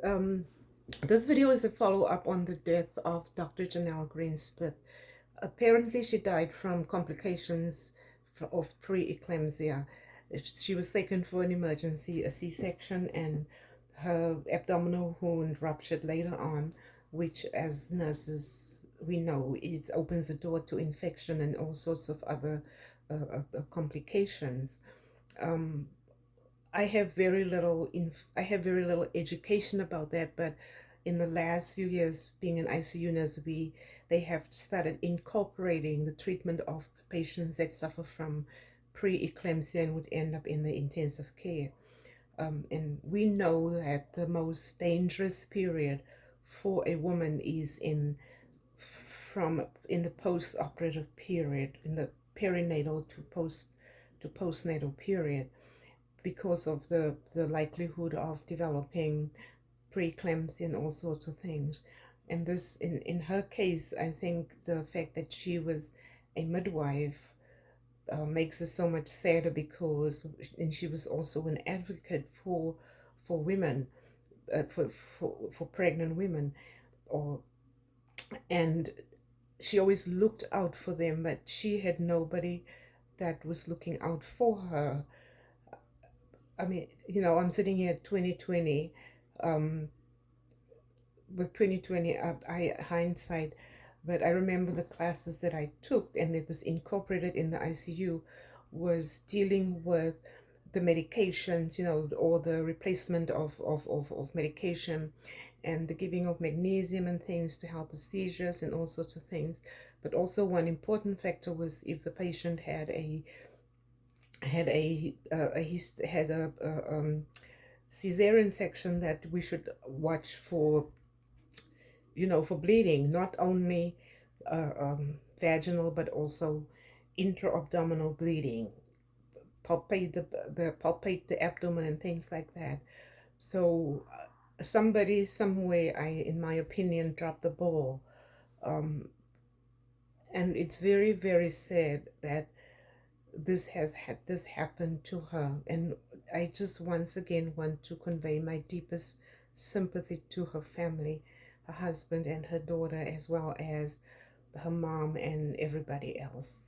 Um, this video is a follow-up on the death of Dr. Janelle Greensmith. Apparently, she died from complications of preeclampsia. She was taken for an emergency, a C-section, and her abdominal wound ruptured later on, which, as nurses, we know is opens the door to infection and all sorts of other complications. Um, I have very little education about that, but in the last few years being an ICU nurse, they have started incorporating the treatment of patients that suffer from pre-eclampsia and would end up in the intensive care. And we know that the most dangerous period for a woman is in the post-operative period, in the perinatal to postnatal period, because of the likelihood of developing preeclampsia and all sorts of things. And this, in her case, I think the fact that she was a midwife makes it so much sadder, because, and she was also an advocate for women, for pregnant women, or and she always looked out for them, but she had nobody that was looking out for her. I mean, I'm sitting here at 2020, um, with 2020, I hindsight, but I remember the classes that I took, and it was incorporated in the ICU, was dealing with the medications, or the replacement of medication, and the giving of magnesium and things to help with seizures and all sorts of things. But also one important factor was if the patient had a cesarean section, that we should watch for, for bleeding, not only vaginal but also intra-abdominal bleeding, palpate the abdomen and things like that. So somebody somewhere, in my opinion, dropped the ball, um, and it's very, very sad that this has had this happen to her. And I just once again want to convey my deepest sympathy to her family, her husband and her daughter, as well as her mom and everybody else.